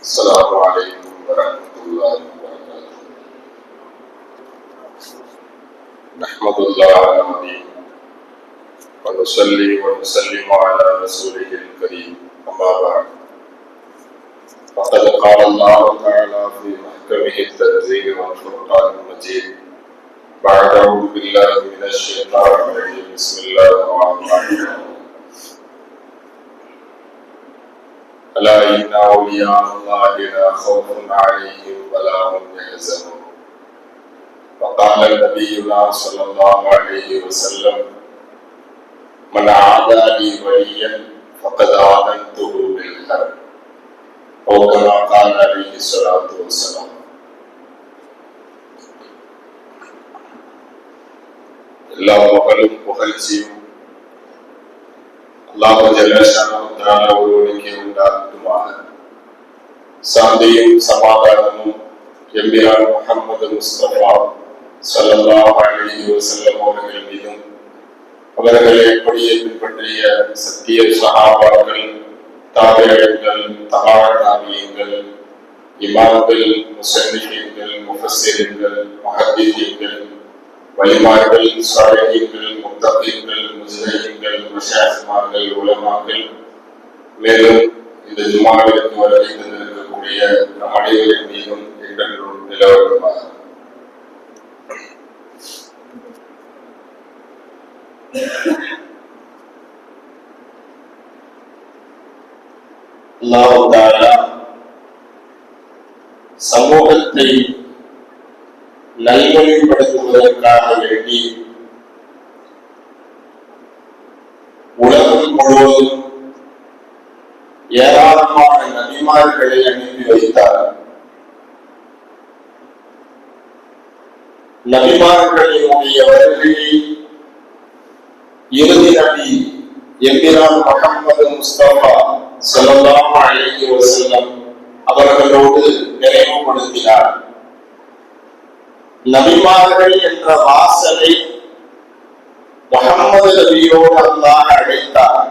السلام عليكم ورحمة الله وبركاته. نحمد الله العظيم ونصلي ونسلم على رسوله الكريم، أما بعد، فقد قال الله تعالى في محكمه التنزيل والفرقان المجيد بعد أعوذ بالله من الشيطان الرجيم بسم الله الرحمن الرحيم ألا إن أولياء الله لا خوف عليهم ولا هم يحزنون. وقال نبينا صلى الله عليه وسلم من عادى لي وليا فقد آذنته بالحرب، أو كما قال عليه الصلاة والسلام. எல்லா புகழும் புகழ்ச்சியும் அல்லாஹ் ஜல்ல ஷானஹு தஆலா ஒருவனுக்கே உண்டாகட்டுமாக. சாந்தியும் சமாதானமும் எம்பிரான் முஹம்மது முஸ்தபா ஸல்லல்லாஹு அலைஹி வஸல்லம் அவர்கள் மீதும், அவர்களை எப்படியே பின்பற்றிய சத்திய சஹாபாக்கள், தாபிஈன்கள், தபா தாபிஈன்கள், இமாம்கள், முஸன்னிஃபீன்கள், முஃபஸ்ஸிரீன்கள், முஹத்திஸீன்கள், வலிமார்கள், சாலிஹீன்கள், முத்தகீன்கள், முஜ்தஹீன்கள், மஷாயிக்மார்கள், உலமாக்கள், மேலும் இந்த ஜும்ஆவிற்கு வருகை தந்திருக்கக்கூடிய நம் அனைவரின் மீதும் என்றென்றும் நிலவட்டுமாக. அல்லாஹ் தஆலா சமூகத்தை நல்வழிப்படுத்துவதற்காக வேண்டி உலகம் முழுவதும் ஏராளமான நபிமார்களை அனுப்பி வைத்தார். நபிமார்களினுடைய வருகையை இறுதி நபி எம்பிரான் முஹம்மது முஸ்தபா ஸல்லல்லாஹு அலைஹி வஸல்லம் அவர்களோடு நிறைவுபடுத்தினார். நபிமார்கள் என்ற வாசலை முஹம்மது நபியோடு அல்லாஹ் அழைத்தார்.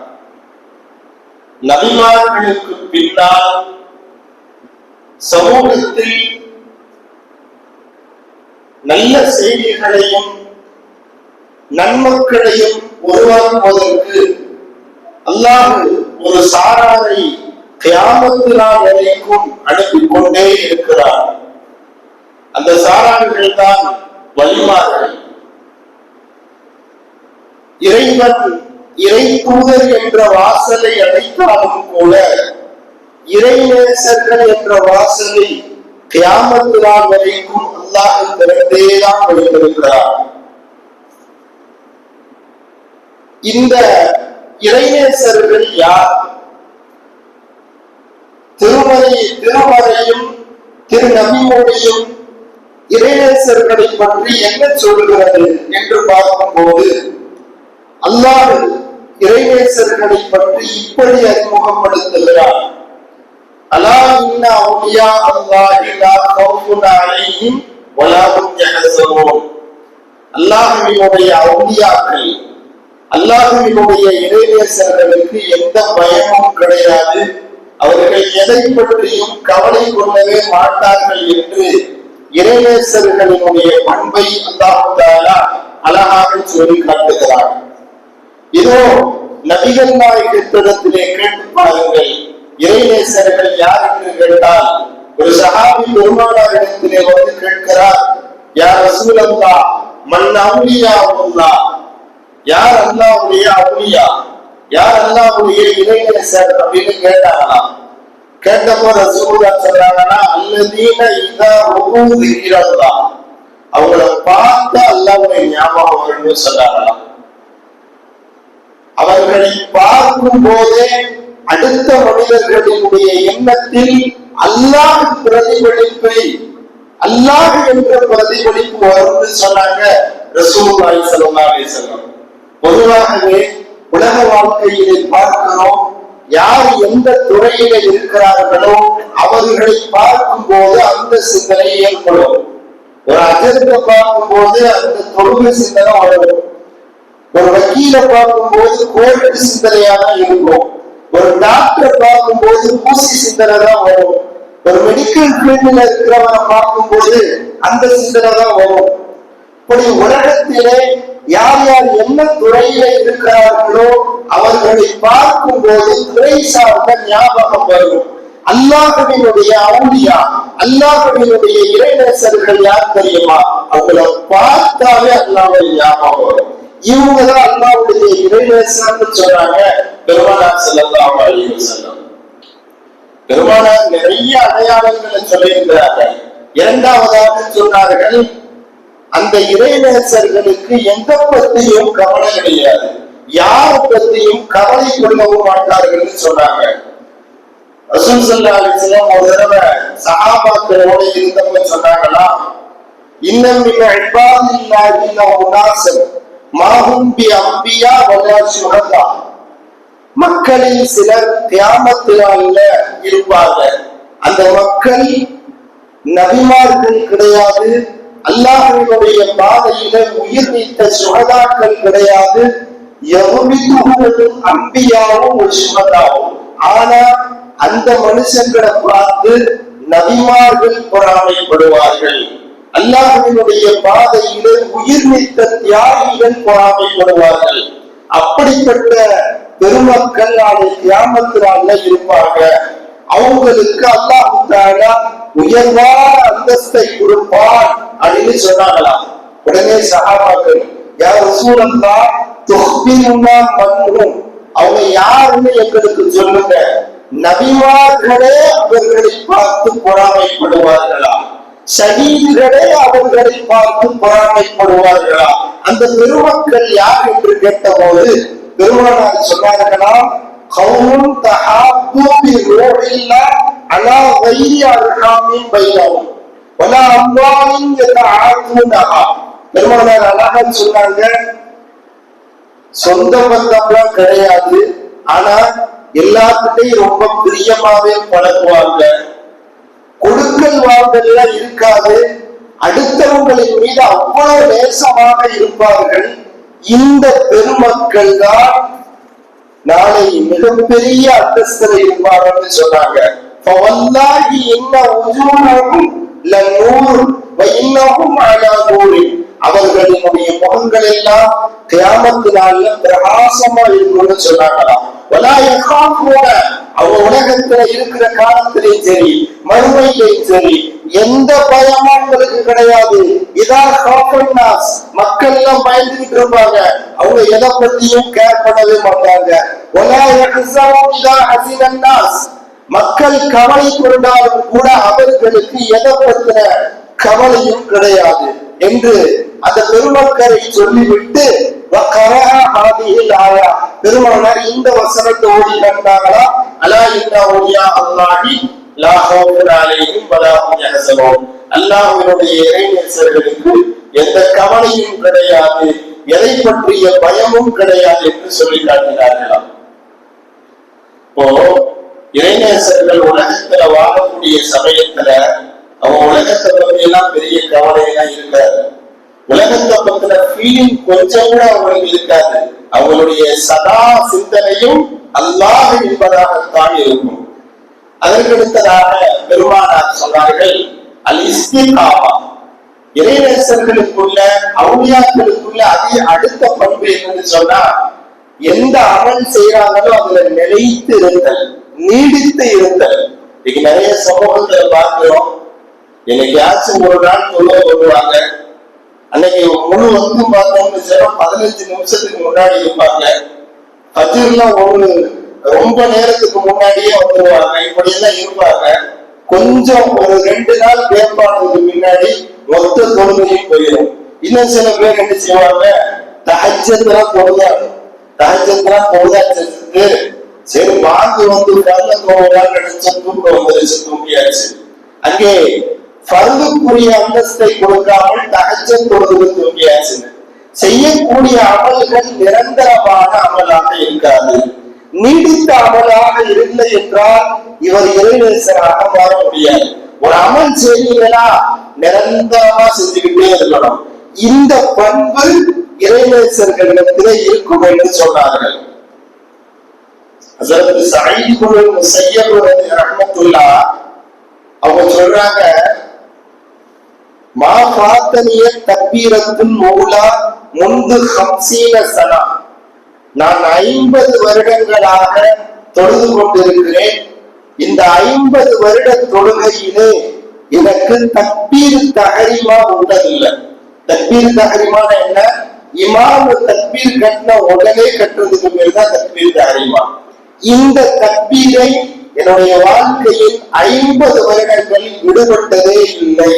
நபிமார்களுக்கு பின்னால் சமூகத்தில் நல்ல செய்திகளையும் நன்மக்களையும் உருவாக்குவதற்கு அல்லாஹ் ஒரு சாராரை கியாமத் நாள் வரைக்கும் அனுப்பிக் கொண்டே இருக்கிறார். அந்த சாரார்கள் தான் வலிமார்கள். இறைவன் இறை தூதர் என்ற வாசலை அடைத்தாலும் கூட இறைநேசர்கள் என்ற வாசலை கியாமத் நாள் வரைக்கும் அல்லாஹ் திறந்தேதான் வைத்திருக்கிறார். இந்த இறைநேசர்கள் யார்? திருமறையும் திருநபிமொழியும் இறைநேசர்களை பற்றி என்ன சொல்கிறது என்று பார்க்கும்போது, அல்லாஹ் இறைநேசர்களை பற்றி இப்படி அறிமுகப்படுத்துகிறார். அலா இன்ன அவுலியா அல்லாஹி லா கௌஃபுன் அலைஹிம் வலா ஹும் யஹ்ஸனூன். அல்லாஹ்வினுடைய அவுலியாக்கள், அல்லாஹ்வினுடைய இறைநேசர்களுக்கு எந்த பயமும் கிடையாது, அவர்கள் எதை பற்றியும் கவலை கொள்ளவே மாட்டார்கள் என்று இறைநேசர்களினுடைய பண்பை அல்லாஹ் தஆலா அழகாக சொல்லி காட்டுகிறார். இதோ நபிகள் நாயகத்திடத்திலே கேட்டு பாருங்கள், இறைநேசர்கள் யார் என்று கேட்டால், ஒரு சஹாபி பெருமானாரிடத்திலே வந்து கேட்கிறார், யா ரசூலல்லாஹ் மன் அவுலியாவுல்லாஹ், யார் அல்லாஹ்வுடைய அவுலியா, யார் அல்லாஹ்வுடைய இறைநேசர் அப்படின்னு கேட்டாங்களாம். கேட்டப்போ ரசூலுல்லாஹ் சொல்றாங்கன்னா, அல்லதீன இதா ருகு திக்ரல்லாஹ், அவங்கள பார்த்து அல்லாஹ்வுடைய ஞாபகம் வரும்னு சொன்னாங்களாம். அவர்களை பார்க்கும் போதே அடுத்த மனிதர்களினுடைய எண்ணத்தில் அல்லாஹ் பிரதிபலிப்பை, அல்லாஹ் என்ற பிரதிபலிப்பு வரும்னு சொன்னாங்க ரசூலுல்லாஹி ஸல்லல்லாஹு அலைஹி வஸல்லம். பொதுவாகவே உலக வாழ்க்கையிலே பார்க்கிறோம், யார் எந்த துறையில இருக்கிறார்களோ அவர்களை பார்க்கும் போது அந்த சிந்தனை ஏற்படும். ஒரு அஜத்தை பார்க்கும் போது அந்த தொழுகை சிந்தனை வரும். ஒரு வக்கீல பார்க்கும் போது கோர்ட்டு சிந்தனையாக இருக்கும். ஒரு டாக்டர் பார்க்கும் போது ஊசி சிந்தனை தான் வரும். ஒரு மெடிக்கல் ஃபீல்ட்ல இருக்கிறவரை பார்க்கும்போது அந்த சிந்தனை தான் வரும். இப்படி உலகத்திலே யார் யார் என்ன துறையில இருக்கிறார்களோ அவர்களை பார்க்கும் போது துறை சார்ந்த ஞாபகம் வரும். அல்லாஹ்வினுடைய அவுலியா, அல்லாஹ்வினுடைய இறைநேசர்கள் யார் தெரியுமா? அவங்கள பார்த்தாலே அல்லாஹ்வுடைய ஞாபகம் வரும். இவங்கதான் அல்லாஹ்வுடைய இறைநேசர்னு சொன்னாங்க பெருமானார் ஸல்லல்லாஹு அலைஹி வஸல்லம். பெருமானார் நிறைய அடையாளங்களை சொல்லியிருக்கிறார்கள். இரண்டாவதாக சொன்னார்கள், அந்த இறைநேசர்களுக்கு எந்த பற்றியும் கவலை கிடையாது, யார் பற்றியும் கவலை கொள்ளவும் மாட்டார்கள் சொன்னாங்க. ரசூல் ஸல்லல்லாஹு அலைஹி வஸல்லம் ஒரு தடவை சஹாபாக்களோட இருந்தவங்க சொன்னாங்களா, இன்னம் மின் இபாதில்லாஹி உனாஸன் மாஹும் பி அம்பியா வலா ஷுஹதா. மக்களில் சிலர் கியாமத்தினால இருப்பாங்க. அந்த மக்கள் நபிமார்கள் கிடையாது, அல்லாஹ்வினுடைய பாதையில உயிர் நீத்த சுஹதாக்கள் கிடையாது, அம்பியாவும் சுஹதாவும். ஆனா அந்த மனுஷங்களை பார்த்து நபிமார்கள் பொறாமைப்படுவார்கள், அல்லாஹ்வினுடைய பாதையில உயிர் நீத்த தியாகிகள் பொறாமைப்படுவார்கள். அப்படிப்பட்ட பெருமக்கள் நாளை கியாமத்தினால இருப்பாங்க. அவங்களுக்கு அல்லாஹ் தஆலா உயர்வான அந்தஸ்தை கொடுப்பான் அப்படின்னு சொன்னாங்களாம். உடனே சஹாபாக்கள், யா ரசூலல்லாஹ் துஹ்பிருனா மன்ஹும், அவங்க யாருன்னு எங்களுக்கு சொல்லுங்க. நபிமார்களே அவர்களை பார்த்து பொறாமைப்படுவார்களா? ஷஹீதுகளே அவர்களை பார்த்து பொறாமைப்படுவார்களா? அந்த பெருமக்கள் யார் என்று கேட்டபோது பெருமானார் சொன்னார்களாம், கௌமுன் தஹாப்பு பிரூஹில்லாஹ் அலா கைரி அர்ஹாமின் பைனஹும் வலா அம்வாலின் யதஆதுனஹா. பெருமானார் அழகா சொன்னாங்க, சொந்த பந்தம்லாம் கிடையாது, ஆனா எல்லாத்துட்டையும் ரொம்ப பிரியமாவே பழகுவாங்க. கொடுக்கல் வாங்கல இருக்காது, அடுத்தவங்களின் மீது அவ்வளவு நேசமாக இருப்பார்கள். இந்த பெருமக்கள் தான் நாளை மிகப்பெரிய அந்தஸ்தில் இருப்பார்கள் சொன்னாங்க. அவர்களினுடைய முகங்கள் எல்லாம் கியாமத்தினால பிரகாசமா இருக்கும்னு சொன்னாங்களாம். அவங்க உலகத்துல இருக்கிற காலத்திலையும் சரி மறுமையிலையும் சரி எந்த பயமும் அவங்களுக்கு கிடையாது. மக்கள் எல்லாம் பயந்துகிட்டு இருப்பாங்க, அவங்க எதை பத்தியும் கேர் பண்ணவே மாட்டாங்க. மக்கள் கவலை கொண்டாலும் கூட அவர்களுக்கு எதை பத்தின கவலையும் கிடையாது என்று அந்த பெருமக்களை சொல்லிவிட்டு பெருமானார் இந்த வசனத்தை ஓடி கண்டாங்களா, அலா இன்ன அவுலியா அல்லாஹி லா ஹவுஃபுன் அலைஹிம் வலா ஹும் யஹ்ஸனூன். அல்லாஹ்வினுடைய இறைநேசர்களுக்கு எந்த கவலையும் கிடையாது, எதை பற்றிய பயமும் கிடையாது என்று சொல்லி காட்டினார்களாம். இப்போ இறைநேசர்கள் உலகத்துல வாழக்கூடிய சமயத்துல அவங்க உலகத்தை பத்தி எல்லாம் பெரிய கவலை எல்லாம் இருக்காது, உலகத்தை பத்தின ஃபீலிங் கொஞ்சம் கூட அவங்களுக்கு இருக்காது. அவங்களுடைய சதா சிந்தனையும் அல்லாஹ் என்பதாகத்தான் இருக்கும். அதற்கடுத்ததாக பெருமானார் சொன்னார்கள், அல் இஸ்திகாமா. இறைநேசர்களுக்குள்ள அவுலியாக்களுக்குள்ள அதே அடுத்த பண்பு என்னன்னு சொன்னா, எந்த அமல் செய்யறாங்களோ அதுல நிலைத்து இருத்தல், நீடித்து இருத்தல். இன்னைக்கு நிறைய சமூகங்களை பார்க்கிறோம், என்னைக்காச்சும் ஒரு நாள் தொழுவ வருவாங்க, அன்னைக்கு முழு வந்து பார்த்தோம்னு சொன்னா 15 நிமிஷத்துக்கு முன்னாடி இருப்பாங்க, ஃபஜ்ர்லாம் ரொம்ப நேரத்துக்கு முன்னாடியே வந்துருவாங்க, இப்படி எல்லாம் இருப்பாங்க. கொஞ்சம் ஒரு 2 நாள் கேட்பானதுக்கு முன்னாடி மொத்த தொழுகையும் போயிடும். இன்னும் சில பேர் என்ன செய்வாங்க, தஹஜ்ஜத்லாம் தொழுதாங்க, தஹஜ்ஜத்லாம் தொழுதா செஞ்சுட்டு சரி வாங்கி வந்து கல்ல தோழலாம் நினைச்ச தூக்கம் வந்துருச்சு, தூங்கியாச்சு. அங்கே ஃபர்துக்குரிய அந்தஸ்தை கொடுக்காமல் தஹஜ்ஜத் தொழுது தூங்கியாச்சு. செய்யக்கூடிய அமல்கள் நிரந்தரமான அமலாக இருக்காது. நீடித்த அமலாக இல்லை என்றால் இவர் இறைநேசராக மாற முடியாது. ஒரு அமல் செய்யலா நிரந்தரமா செஞ்சுக்கிட்டே இருக்கணும். இந்த பண்பு இறைநேசர்களிடத்திலே இருக்கும் என்று சொன்னார்கள். அவங்க சொல்றாங்க, மா ஃபாத்தனிய தக்பீரத்துல் மௌலா முந்து 50 சனா, நான் 50 வருடங்களாக தொழுது கொண்டிருக்கிறேன். இந்த 50 வருட தொழுகையிலே எனக்கு தக்பீர் தஹரீமா உண்டதில்லை. தக்பீர் தஹரீமான என்ன? இமாம் தக்பீர் கட்டின உடனே கட்டுறதுக்கு பேர் தான் தக்பீர் தஹரீமா. இந்த தக்பீரை என்னுடைய வாழ்க்கையில் 50 வருடங்களில் விடுபட்டதே இல்லை.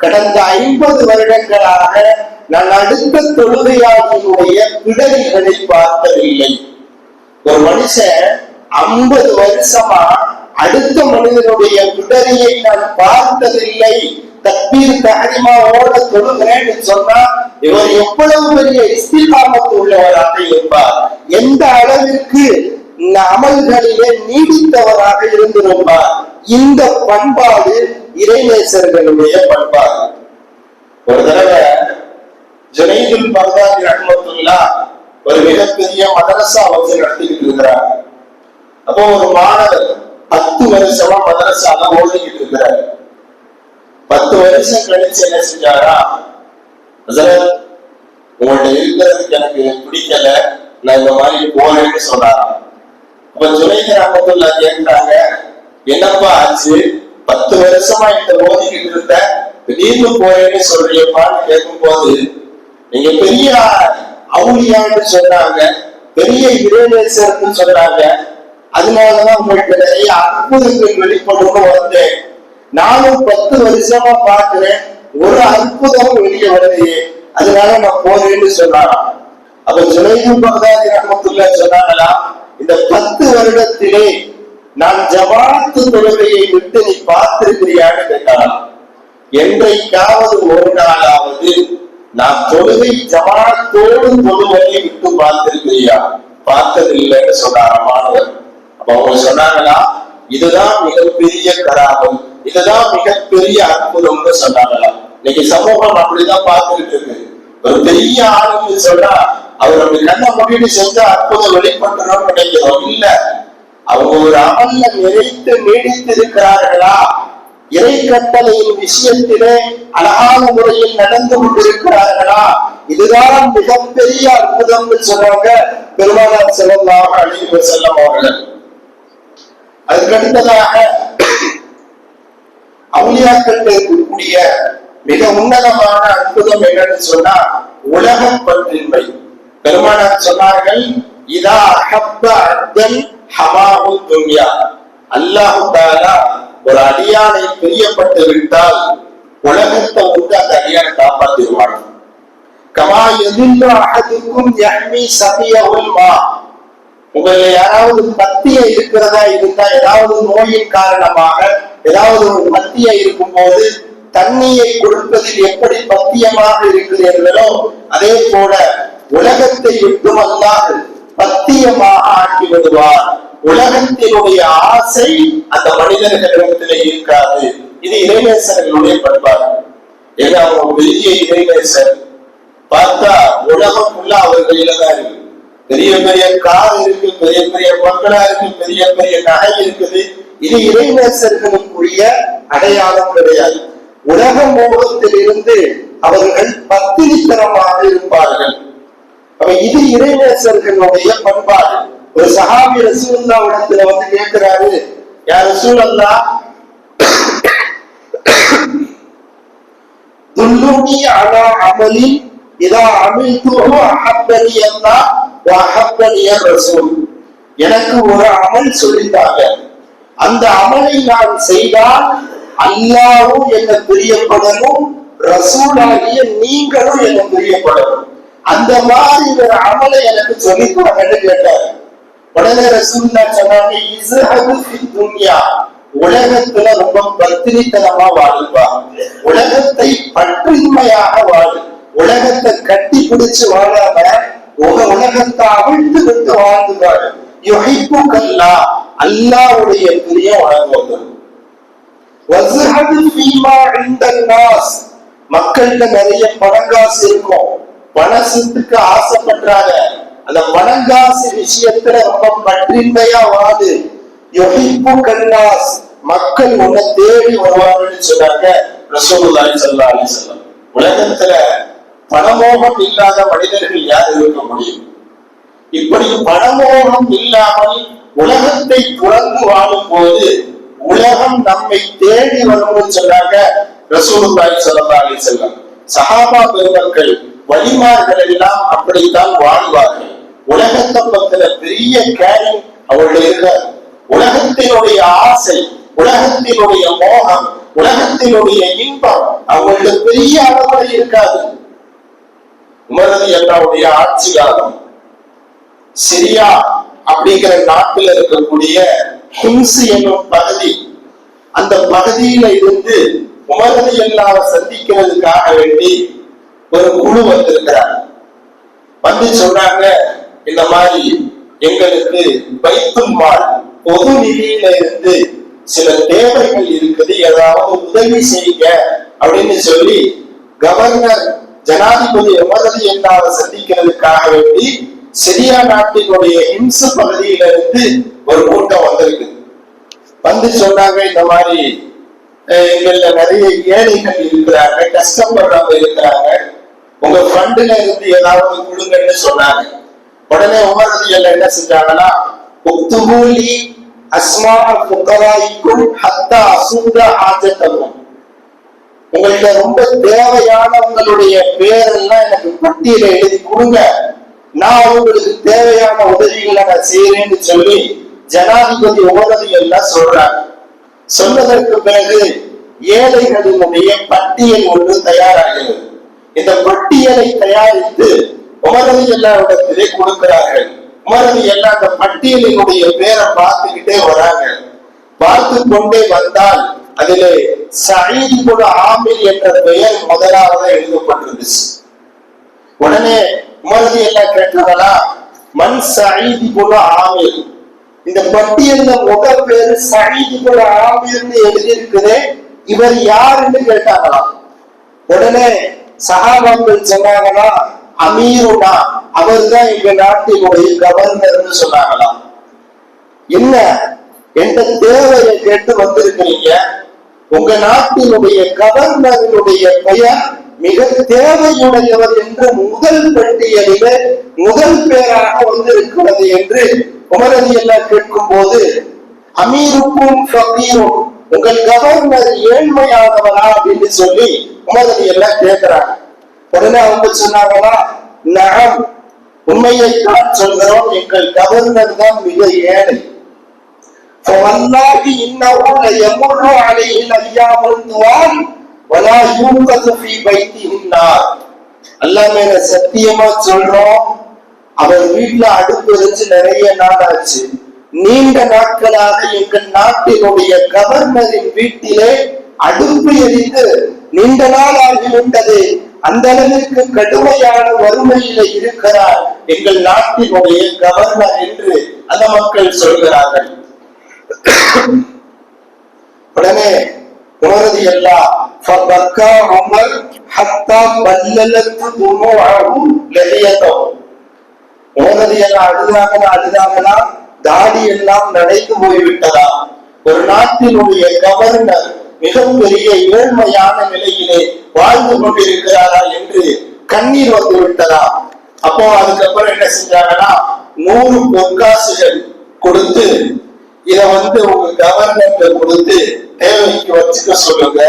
கடந்த 50 வருடங்களாக நான் அடுத்த தொழுகையாளர்களுடைய பிடரிகளை பார்த்ததில்லை. ஒரு மனுஷன் 50 வருஷமா அடுத்த மனிதனுடைய பிடரியை நான் பார்த்ததில்லை, தக்பீர் தஹரீமாவோட தொழுகிறேன்னு சொன்னா இவர் எவ்வளவு பெரிய இஸ்திகாமத் உள்ளவராக இருப்பார், எந்த அளவிற்கு இந்த அமல்களிலே நீடித்தவராக இருந்திருப்பார். இந்த பண்பாடு இறைநேசர்களுடைய பண்பாடு. ஒரு தடவை ஜுனைதுல் பக்தாதி ரஹ்மத்துல்லாஹ் ஒரு மிகப்பெரிய மதரசா வச்சு நடத்திக்கிட்டு இருக்கிறார். அப்போ ஒரு மாணவர் 10 வருஷமா மதரசால ஓடிக்கிட்டு இருக்கிறார். 10 வருஷம் கழிச்சு என்ன செஞ்சாரா, உங்கள்ட்ட இருக்கிறதுக்கு எனக்கு பிடிக்கல, நான் இந்த மாதிரி போறேன்னு சொன்னாராம். அப்ப ஜுனைது ரஹ்மத்துல்லாஹ் கேட்டாங்க, என்னப்பா ஆச்சு, 10 வருஷமா இந்த ஓதிக்கிட்டு இருந்த, திடீர்னு போறேன்னு சொல்றியப்பான்னு கேட்கும் போது, நீங்க பெரிய அவுலியான்னு சொன்னாங்க, பெரிய இறைநேசர்னு சொன்னாங்க, அதனாலதான் உங்களுக்கு நிறைய அற்புதங்கள் வெளிப்படும்னு வந்தேன். நானும் 10 வருஷமா பாக்குறேன், ஒரு அற்புதம் வெளியே வரலையே, அதனால நான் போறேன்னு சொன்னாராம். அப்ப ஜுனைது பக்தாதி ரஹ்மத்துல்லாஹ் சொன்னாங்களா, இந்த 10 வருடத்திலே நான் ஜமாத்து தொழுகையை விட்டு நீ பார்த்திருக்கிறியான்னு கேட்டாராம். என்றைக்காவது ஒரு நாளாவது நான் தொழுகை ஜமாத்தோடு தொழுவதை விட்டு பார்த்திருக்கிறியா? பார்த்ததில்லைன்னு சொன்னார மாணவர். அப்ப அவங்க சொன்னாங்களா, இதுதான் மிகப்பெரிய கராமம், இதுதான் மிகப்பெரிய அற்புதம்னு சொன்னாங்களா. இன்னைக்கு சமூகம் அப்படிதான் பார்த்துக்கிட்டு இருக்கு. ஒரு பெரிய ஆளுன்னு சொன்னா அவர் அப்படி கண்ண முடிவு செஞ்சா அற்புதம் வெளிப்பட்டுறோம்னு நினைக்கிறோம். இல்ல, அவங்க ஒரு அமல்ல நிறைத்து நீடித்து இருக்கிறார்களா, இறை கட்டளையின் விஷயத்திலே அழகான முறையில் நடந்து கொண்டிருக்கிறார்களா, இதுதான் மிகப்பெரிய அற்புதம் சொல்றாங்க பெருமானார் ஸல்லல்லாஹு அலைஹி வஸல்லம் அவர்கள். அதுக்கு அடுத்ததாக அவுலியாக்கள் இருக்கக்கூடிய மிக உன்னதமான அற்புதம் என்னன்னு சொன்னா உலக பற்றின்மை. பெருமானார் சொன்னார்கள், இதா அஹப்ப அப்தன் ஹமாஹு துன்யா, அல்லாஹ் தஆலா ஒரு அடியானை பிரியப்பட்டு விட்டால் உலகத்தை விட்டு அந்த அடியானை காப்பாற்றிடுவாங்க. கமா யதில்லு அஹதுக்கும் யஹ்மி சபியஹுல் மா, உங்களை யாராவது பத்திய இருக்கிறதா இருந்தா, ஏதாவது நோயின் காரணமாக ஏதாவது ஒரு பத்திய இருக்கும் போது தண்ணியை கொடுப்பதில் எப்படி பத்தியமாக இருக்கிறீர்களோ அதே போல உலகத்தை விட்டு அல்லாஹ் பத்தியமாக ஆக்கி விடுவார். உலகத்தினுடைய ஆசை அந்த மனிதர்களிடத்திலே இருக்காது. இது இறைநேசர்களுடைய பண்பாடு. ஏன்னா அவங்க பெரிய இறைநேசர் பார்த்தா உலகம் உள்ள அவர் கையில தான் இருக்கு. பெரிய பெரிய கார் இருக்கு, பெரிய பெரிய மக்களா இருக்கு, பெரிய பெரிய நகை இருக்குது. இது இறைநேசர்களுக்குரிய அடையாளம் கிடையாது. உலக மோகத்தில் இருந்து அவர்கள் பத்தினித்தனமாக இருப்பார்கள். அப்ப இது இறைநேசர்களுடைய பண்பாடு. ஒரு சஹாபி ரசூலுல்லாஹ்விடத்துல வந்து கேட்கிறாரு, யா ரசூலல்லாஹ், துல்லுனி அலா அமலி இதா அமில்துஹு அஹப்பனி அல்லாஹ் வ அஹப்பனி ரசூல், எனக்கு ஒரு அமல் சொல்லித்தாங்க, அந்த அமலை நான் செய்தால் அல்லாஹ்வும் என்ன பிரியப்படணும், ரசூலாகிய நீங்களும் என்ன பிரியப்படணும், அந்த மாதிரி ஒரு அமலை எனக்கு சொல்லித்தாங்கன்னு கேட்டார். உடனே ரசூலுல்லாஹ் சொன்னாங்க, இஸ்ஹபு ஃபித் துன்யா, உலகத்துல ரொம்ப பத்தினித்தனமா வாழுவா, உலகத்தை பற்றின்மையாக வாழு, உலகத்தை கட்டி பிடிச்சு வாழாம உங்க உலகத்தை அவிழ்த்து விட்டு வாழ்ந்துவாரு. யுஹிப்புக்கல்லா, அல்லாஹ்வுடைய பிரியம் உனக்கு வந்துடும். வஸ்ஹது ஃபீமா இன்தன்னாஸ், மக்கள்கிட்ட நிறைய பணங்காசு இருக்கும், பணத்துக்கு ஆசைப்படுறாங்க, அந்த பணங்காசு விஷயத்துல ரொம்ப பற்றின்மையா வாடு. யுஹிப்பு கன்னாஸ், மக்கள் உன்னை தேடி வருவாங்கன்னு சொன்னாங்க ரசூலுல்லாஹி ஸல்லல்லாஹு அலைஹி வஸல்லம். உலகத்துல பணமோகம் இல்லாத மனிதர்கள் யார் இருக்க முடியும்? இப்படி பணமோகம் இல்லாமல் உலகத்தை துறந்து வாழும் போது உலகம் நம்மை தேடி வரும்னு சொன்னாங்க ரசூலுல்லாஹி ஸல்லல்லாஹு அலைஹி வஸல்லம். சஹாபா பெருமக்கள் வலிமார்கள் எல்லாம் அப்படித்தான் வாழ்வார்கள். உலகத்தை பத்தின பெரிய கேரிங் அவர்கள் இருக்கார். உலகத்தினுடைய ஆசை, உலகத்தினுடைய மோகம், உலகத்தினுடைய இன்பம் அவர்களுடைய பெரிய அளவுல இருக்காது. உமர் ரலியல்லாஹுடைய ஆட்சி காலம் சிரியா அப்படிங்கிற நாட்டில் இருக்கக்கூடிய ஹிம்ஸ் என்னும் பகுதி, அந்த பகுதியில இருந்து உமர் ரலியல்லாஹு சந்திக்கிறதுக்காக வேண்டி ஒரு குழு வந்திருக்கிறார். வந்து சொல்றாங்க, இந்த மாதிரி எங்களுக்கு பைத்துல் மால் பொது நிதியில இருந்து சில தேவைகள் இருக்குது, ஏதாவது உதவி செய்யுங்க அப்படின்னு சொல்லி கவர்னர் ஜனாதிபதி உமர் ரலியல்லாஹு சந்திக்கிறதுக்காக வேண்டி சிரியா நாட்டினுடைய ஹிம்ஸ் பகுதியில இருந்து ஒரு கூட்டம் வந்திருக்கு. வந்து சொன்னாங்க, இந்த மாதிரி எங்கள்ல நிறைய ஏழைகள் இருக்கிறாங்க, கஷ்டப்படுறவங்க இருக்கிறாங்க, உங்க ஃபண்டுல இருந்து ஏதாவது கொடுங்கன்னு சொன்னாங்க. உடனே உமர் ரலியல்லாஹு என்ன செஞ்சாங்கன்னா, உக்துபூலி அஸ்மா ஃபுகராயிக்கும் ஹத்தா அஸூத ஹாஜத்தகும், உங்கள்ட்ட ரொம்ப தேவையானவங்களுடைய பேரெல்லாம் எனக்கு பட்டியல எழுதி கொடுங்க, நான் உங்களுக்கு தேவையான உதவிகளை நான் செய்யறேன்னு சொல்லி ஜனாதிபதி உமர் ரலியல்லாஹு சொல்றாங்க. சொன்னதற்கு பிறகு ஏழைகளினுடைய பட்டியல் ஒன்று தயாராகிறது. இந்த பட்டியலை தயாரித்து உமர் ரலியல்லாஹுவிடத்திலே கொடுக்கிறார்கள். உமர் ரலியல்லாஹு அந்த பட்டியலினுடைய பேரை பார்த்துக்கிட்டே வராங்க. பார்த்து கொண்டே வந்தால் அதிலே சயீத் இப்னு ஆமிர் என்ற பெயர் முதலாவது எழுதப்பட்டிருந்துச்சு. உடனே உமர் ரலியல்லாஹு கேட்டாங்களா, மன் சயீத் இப்னு ஆமிர், இந்த பட்டியல்ல முதல் பேரு சயீத் இப்னு ஆமிர்னு எழுதியிருக்குதே, இவர் யாருன்னு கேட்டாங்களாம். உடனே சஹாபாக்கள் சொன்னாங்களா, அமீருனா, அவர் தான் எங்க நாட்டினுடைய கவர்னர்னு சொன்னாங்களாம். என்ன என்ற தேவையை கேட்டு வந்திருக்கிறீங்க, உங்க நாட்டினுடைய கவர்னருடைய பெயர் மிக தேவையுடையவர் என்று முதல் பட்டியலிலே முதல் பேராக வந்திருக்கிறது என்று உமர் ரலியல்லாஹு கேட்கும் போது, அமீருக்கும் ஃபகீரும், உங்கள் கவர்னர் ஏழ்மையானவரா அப்படின்னு சொல்லி உமர் ரலியல்லாஹு கேட்கிறாங்க. உடனே அவங்க சொன்னாங்களா, நஅம், உண்மையை தான் சொல்கிறோம், எங்கள் கவர்னர் தான் மிக ஏழை. فوالله إنه ليمر عليه الأيام الطوال ولا يوقظ في بيته النار. அல்லாஹ் மேல சத்தியமா சொல்றோம், அவர் வீட்டுல அடுப்பு எரிச்சு நிறைய நாள் ஆச்சு. நீண்ட நாட்களாக எங்கள் நாட்டினுடைய கவர்னரின் வீட்டிலே அடுப்பு எரிந்து நீண்ட நாள் ஆகிவிட்டது. அந்த அளவிற்கு கடுமையான வறுமையில இருக்கிறார் எங்கள் நாட்டினுடைய கவர்னர் என்று அந்த மக்கள் சொல்கிறார்கள். உடனே உமர் ரலியல்லாஹு ஃபபக்கா உமர் ஹத்தா பல்லலத் துமுஅஹு லஹியதஹு, உமர் ரலியல்லாஹு அழுதாங்களா, தாடி எல்லாம் நனைந்து போய்விட்டதா. ஒரு நாட்டினுடைய கவர்னர் மிகப்பெரிய ஏழ்மையான நிலையிலே வாழ்ந்து கொண்டிருக்கிறாரா என்று கண்ணீர் வந்து விட்டதா. அப்போ அதுக்கப்புறம் என்ன செஞ்சாங்கன்னா, 100 பொற்காசுகள் கொடுத்து இத உங்க கவர்னர்ல கொடுத்து தேவைக்கு வச்சுக்க சொல்லுங்க.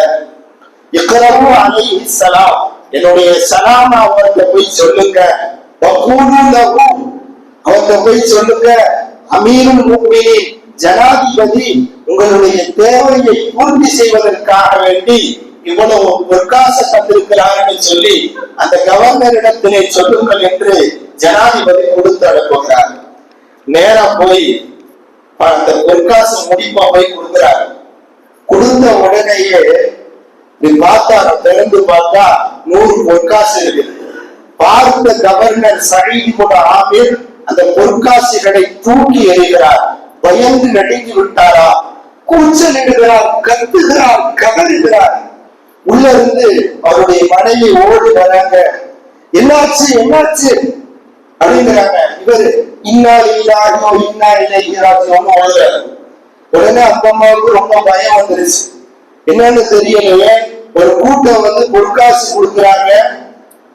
இக்ரவு அலைஹி ஸலாம், என்னுடைய சலாம அவர்கிட்ட போய் சொல்லுங்க. வகூலு லஹு, அவர்கிட்ட போய் சொல்லுங்க, அமீருல் முஃமினீன், ஜனாதிபதி உங்களுடைய தேவையை பூர்த்தி செய்வதற்காக வேண்டி இவ்வளவு பொற்காசம் தந்திருக்கிறார்கள் சொல்லி அந்த கவர்னரிடத்திலே சொல்லுங்கள் என்று ஜனாதிபதி கொடுத்து அனுப்புகிறார். நேரா போய் அந்த பொற்காசு முடிப்பா போய் கொடுக்கிறார். கொடுத்த உடனேயே பார்த்தா, திறந்து பார்த்தா 100 பொற்காசு இருக்குது. பார்த்த கவர்னர் சயீத் இப்னு ஆமிர் அந்த பொற்காசுகளை தூக்கி எறிகிறார். பயந்து நடுங்கி விட்டாரா, கூச்சலிடுகிறார், கத்துகிறார், கதறுகிறார். உள்ள இருந்து அவருடைய மனைவி ஓடி வராங்க. என்னாச்சு என்னாச்சு அப்படிங்கிறாங்க. இவர் இன்னா லில்லாஹி இன்னா இலைஹி ராஜிஊன் ஓதுறாரு. உடனே அந்த அம்மாவுக்கு ரொம்ப பயம் வந்துருச்சு. என்னன்னு தெரியலையே, ஒரு கூட்டம் வந்து பொற்காசு கொடுக்குறாங்க,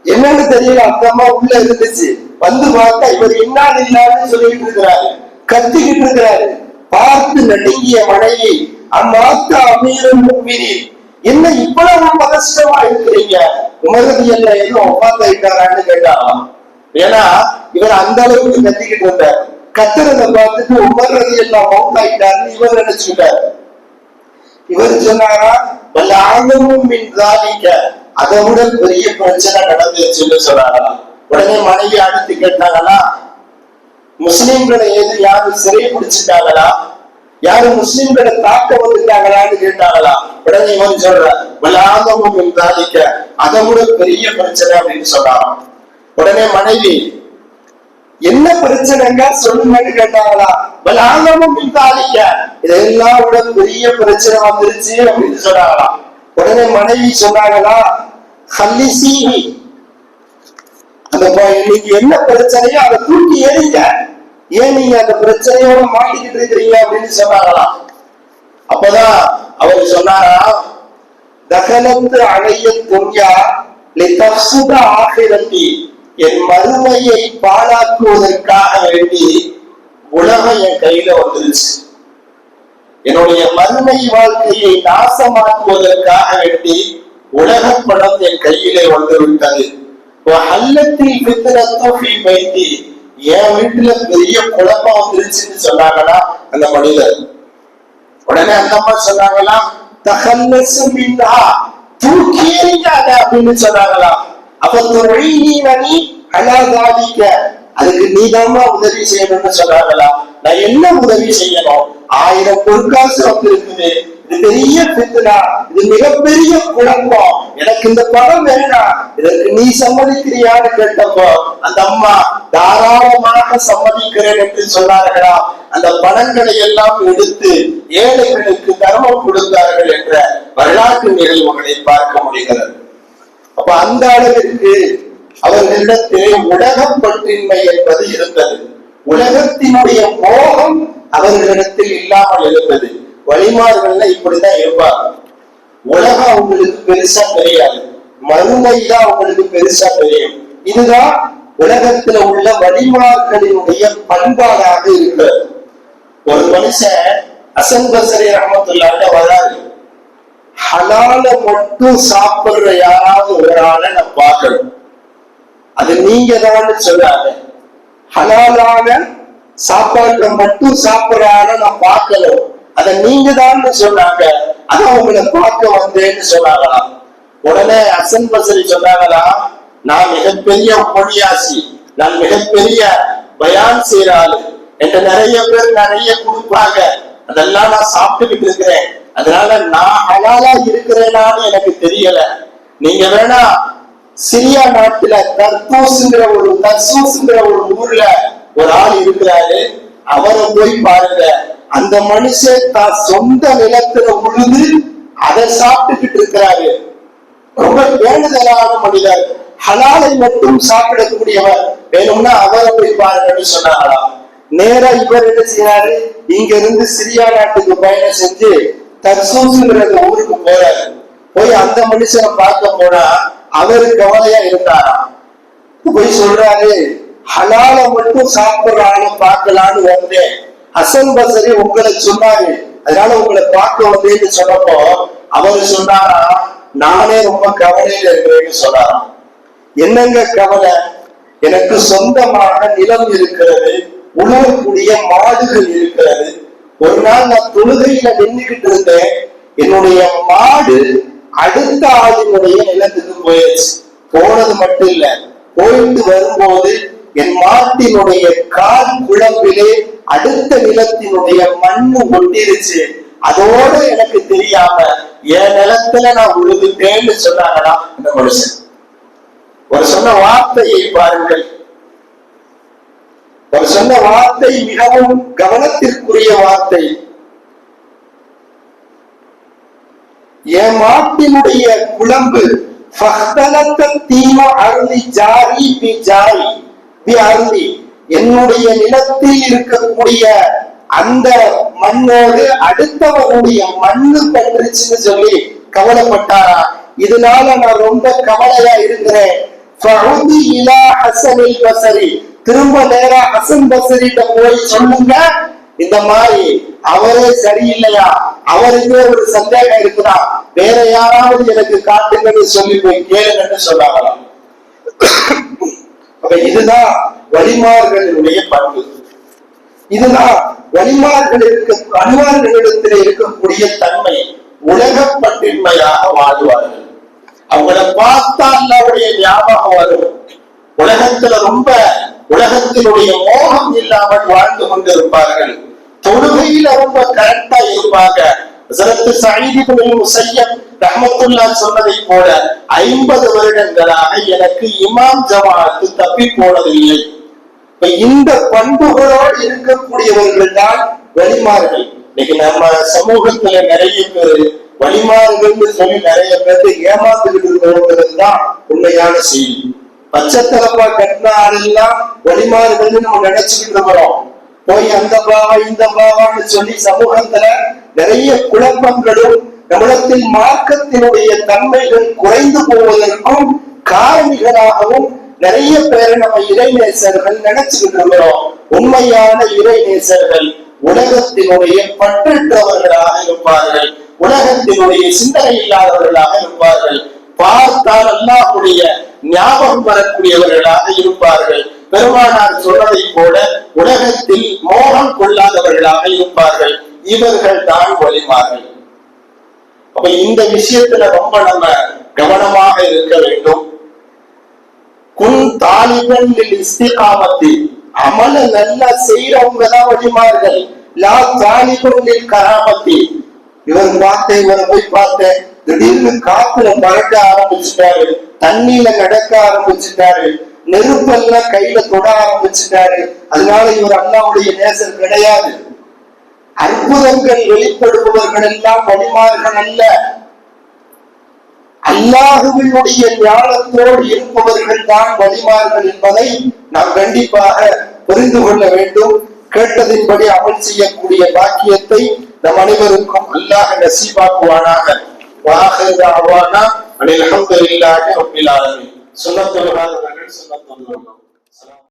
என்னன்னு தெரியல. அந்த அம்மா உள்ள இருந்துச்சு. வந்து பார்த்தா இவர் இன்னா லில்லாஹின்னு சொல்லிட்டு இருக்கிறாரு, கத்திக்கிட்டு இருக்கிறாரு. பார்த்து நடுங்கிய மனைவி, அம்மாத்தா அமீருல் முஃமினீன், என்ன இவ்வளவு பதஷ்டமா இருக்கிறீங்க, உமர் ரலியல்லாஹு அன்ஹு ஒப்பாத்தாயிட்டாரான்னு கேட்டாராம். ஏன்னா இவர் அந்த அளவுக்கு கத்திக்கிட்டு இருந்தார். கத்துறதை பார்த்துட்டு உமர் ரலியல்லாஹு அன்ஹு மௌத்தாயிட்டாருன்னு இவர் நினைச்சுட்டார். இவர் சொன்னாரா, வல்ல ஆலமும் மின் ஸாலிக, அதை விட பெரிய பிரச்சனை நடந்துச்சுன்னு சொன்னாங்களாம். உடனே மனைவி அடுத்து கேட்டாங்களா, முஸ்லிம்களை ஏது யாரும் சிறை பிடிச்சிட்டாங்களா, யாரும் முஸ்லிம்களை தாக்க வந்துட்டாங்களான்னு கேட்டாங்களா. உடனே இவன் சொல்ற, வல்ல ஆலமும் மின் ஸாலிக, அதை விட பெரிய பிரச்சனை அப்படின்னு சொன்னாராம். உடனே மனைவி, என்ன பிரச்சனைங்க சொல்லுங்கன்னு கேட்டாங்களா. வலாங்கமும் இந்தாலிக்க, இதெல்லாம் விட பெரிய பிரச்சனை வந்துருச்சு அப்படின்னு சொன்னாங்களாம். உடனே மனைவி சொன்னாங்களா, ஹல்லிசீஹி, அந்த இன்னைக்கு என்ன பிரச்சனையோ அதை தூக்கி ஏறிங்க, ஏன் நீங்க அந்த பிரச்சனையோட மாட்டிக்கிட்டு இருக்கிறீங்க அப்படின்னு சொன்னாங்களாம். அப்பதான் அவர் சொன்னாரா, தகலத்து அலைய துன்யா லிதஃசுத ஆகிரத்தி, என் மறுமையை பாழாக்குவதற்காக வேண்டி உலகம் என் கையில வந்துருச்சு. என்னுடைய மறுமை வாழ்க்கையை நாசமாக்குவதற்காக வேண்டி உலக பணம் என் கையிலே வந்து விட்டது. என் வீட்டுல பெரிய குழப்பம் வந்துருச்சுன்னு சொன்னாங்களா அந்த மனிதர். உடனே அந்த அம்மா சொன்னாங்களா, தகல்லசு மின்ஹா, தூக்கி எறிஞ்சாங்க அப்படின்னு சொன்னாங்களா. அப்ப துறையினி அலாதாலிக்க, அதுக்கு நீதாமா உதவி செய்யணும்னு சொன்னாங்களா. நான் என்ன உதவி செய்யணும், 1000 பொற்காசு வந்திருக்குது, இது பெரிய பித்னா, இது மிகப்பெரிய குழப்பம், எனக்கு இந்த பணம் வேண்டாம், இதற்கு நீ சம்மதிக்கிறியான்னு கேட்டப்போ அந்த அம்மா தாராளமாக சம்மதிக்கிறேன் என்று சொன்னார்களா. அந்த பணங்களை எல்லாம் எடுத்து ஏழைகளுக்கு தர்மம் கொடுத்தார்கள் என்ற வரலாற்று நிகழ்வுகளை பார்க்க முடிகிறது. அப்ப அந்த அளவிற்கு அவர்களிடத்திலே உலகப்பற்றின்மை என்பது இருந்தது. உலகத்தினுடைய மோகம் அவர்களிடத்தில் இல்லாமல் இருந்தது. வழிமார்கள்ல இப்படிதான் இருப்பாங்க. உலகம் அவங்களுக்கு பெருசா தெரியாது, மறுமைதான் அவங்களுக்கு பெருசா தெரியும். இதுதான் உலகத்துல உள்ள வழிமார்களினுடைய பண்பாடாக இருக்கிறது. ஒரு மனுஷன் ஹசன் பஸ்ரி ரஹ்மத்துல்லாஹி வராரு, ஹலால மட்டும் சாப்பிடுற யாராவது ஒரு ஆளை நான் பார்க்கணும், அது நீங்க தான் சொன்னாங்க. ஹலாலான சாப்பாடுல மட்டும் சாப்பிடுற ஆளை நான் பார்க்கணும், அத நீங்க தான் சொன்னாங்க, அதான் உங்களை பார்க்க வந்தேன்னு சொன்னாங்களாம். உடனே ஹசன் பஸ்ரி சொன்னாங்களா, நான் மிகப்பெரிய மொழியாசி, நான் மிகப்பெரிய பயான் செய்யற ஆளு, என்கிட்ட நிறைய பேர் நிறைய கொடுப்பாங்க, அதெல்லாம் நான் சாப்பிட்டுக்கிட்டு இருக்கிறேன், அதனால நான் ஹலாலா இருக்கிறேனான்னு எனக்கு தெரியல. நீங்க வேணா சிரியா நாட்டுல தர்சூஸ்ங்கிற ஒரு ஊர்ல ஒரு ஆள் இருக்கிறாரு, அவரை போய் பாருங்க. அந்த மனுஷன் தான் சொந்த நிலத்துல உழுது அதை சாப்பிட்டுக்கிட்டு இருக்கிறாரு. ரொம்ப வேண்டுதலான மனிதர், ஹலாலை மட்டும் சாப்பிடக்கூடியவர், வேணும்னா அவரை போய் பாருங்கன்னு சொன்னாங்களாம். நேரா இவர் என்ன செய்யறாரு, இங்க இருந்து சிரியா நாட்டுக்கு பயணம் செஞ்சு தர்சூஸ்ங்கிற ஊருக்கு போறாரு. போய் அந்த மனுஷனை பார்க்க போனா அவரு கவலையா இருந்தாராம். போய் சொல்றாரு, ஹலால மட்டும் சாப்பிடுறான்னு பார்க்கலான்னு வந்தேன், ஹசன் பஸ்ரி உங்களை சொன்னாரு, அதனால உங்களை பார்க்க வந்தேன்னு சொன்னப்போ அவரு சொன்னாரா, நானே ரொம்ப கவலையில இருக்கிறேன்னு சொன்னாராம். என்னங்க கவலை, எனக்கு சொந்தமாக நிலம் இருக்கிறது, உணவக்கூடிய மாடுகள் இருக்கிறது. ஒரு நாள் நான் தொழுகையில நின்றுகிட்டு இருந்தேன், என்னுடைய மாடு அடுத்த ஆளினுடைய நிலத்துக்கு போயிடுச்சு. போனது மட்டும் இல்ல, போயிட்டு வரும்போது என் மாட்டினுடைய கால் குழம்பிலே அடுத்த நிலத்தினுடைய மண்ணு ஒட்டிருச்சு. அதோட எனக்கு தெரியாம என் நிலத்துல நான் உழுதுட்டேன்னு சொன்னாங்களா இந்த மனுஷன். ஒரு சொன்ன வார்த்தையை பாருங்கள், ஒரு சொன்ன வார்த்தை மிகவும் கவனத்திற்குரிய வார்த்தை. என் மாட்டினுடைய குழம்பு என்னுடைய நிலத்தில் இருக்கக்கூடிய அந்த மண்ணோடு அடுத்தவனுடைய மண்ணு பட்டுருச்சுன்னு சொல்லி கவலைப்பட்டாரா. இதனால நான் ரொம்ப கவலையா இருக்கிறேன். திரும்ப நேரா ஹசன் பஸ்ரிட்ட போய் சொல்லுங்க, இந்த மாதிரி அவரே சரியில்லையா, அவருக்கே ஒரு சந்தேகம் இருக்குதா, வேற யாராவது எனக்கு காட்டுங்கன்னு சொல்லி போய் கேளுங்கன்னு சொன்னாங்களாம். அப்ப இதுதான் வலிமார்களுடைய பண்பு. இதுதான் வலிமார்களிடத்தில் இருக்கக்கூடிய தன்மை. உலகப்பட்டின்மையாக வாழ்வார்கள். அவங்கள பார்த்தா அல்லாஹ்வுடைய ஞாபகம் வரும். உலகத்தினுடைய மோகம் இல்லாமல் வாழ்ந்து கொண்டிருப்பார்கள். தொழுகையில ரொம்ப கரெக்டா இருப்பாங்க. ஹஸரத் ஸயீத் இப்னு முஸய்யப் ரஹ்மத்துல்லாஹ் சொன்னதை போல 50 வருடங்களாக எனக்கு இமாம் ஜமாஅத்து தப்பி போனதில்லை. இந்த பண்புகளோடு இருக்கக்கூடியவர்கள் தான் வலிமார்கள். இன்னைக்கு நம்ம சமூகத்துல நிறைய பேர் வலிமார்கள் சொல்லி நிறைய பேருக்கு ஏமாத்துக்கிட்டு இருக்கிறது தான் உண்மையான செய்தி. பச்சைத்தலப்பா கட்டின ஆளெல்லாம் வலிமார்கள் நம்ம நினைச்சுக்கிட்டு இருக்கிறோம். போய் அந்த பாவா இந்த பாவான்னு சொல்லி சமூகத்துல நிறைய குழப்பங்களும் நம்மிடத்தில் மார்க்கத்தினுடைய தன்மைகள் குறைந்து போவதற்கும் காரணிகளாகவும் நிறைய பேரை நம்ம இறைநேசர்கள் நினைச்சுக்கிட்டு இருக்கிறோம். உண்மையான இறைநேசர்கள் உலகத்தினுடைய பற்றற்றவர்களாக இருப்பார்கள், உலகத்தினுடைய சிந்தனை இல்லாதவர்களாக இருப்பார்கள், பார்த்தால் அல்லாஹ்வுடைய ஞாபகம் வரக்கூடியவர்களாக இருப்பார்கள். பெருமானார் சொன்னதை போல உலகத்தில் மோகம் கொள்ளாதவர்களாக இருப்பார்கள். இவர்கள் தான் வலிமார்கள். அப்ப இந்த விஷயத்துல ரொம்ப நம்ம கவனமாக இருக்க வேண்டும். குன் தாலிபன் லில் இஸ்திகாமத்தி, அமல நல்லா செய்யறவங்க தான் வலிமார்கள். லா தாலிபன் லில் கராமத்தி, இவரை போய் பார்த்தேன், திடீர்னு காத்துல பறக்க ஆரம்பிச்சுட்டாரு, தண்ணியில நடக்க ஆரம்பிச்சுட்டாரு, நெருப்பெல்லாம் கையில தொட ஆரம்பிச்சுட்டாரு, அதனால இவர் அல்லாஹ்வுடைய நேசர் கிடையாது. அற்புதங்கள் வெளிப்படுபவர்கள் எல்லாம் வலிமார்கள் அல்ல. அல்லாஹ்வினுடைய ஞானத்தோடு இருப்பவர்கள் தான் வலிமார்கள் என்பதை நாம் கண்டிப்பாக புரிந்து கொள்ள வேண்டும். கேட்டதின்படி அமல் செய்யக்கூடிய பாக்கியத்தை நம் அனைவருக்கும் அல்லாஹ் நசீபாக்குவானாக. வாஹிரு தஅவானா அனில் ஹம்துலில்லாஹி ரப்பில் ஆலமீன். சுன்னத்துல்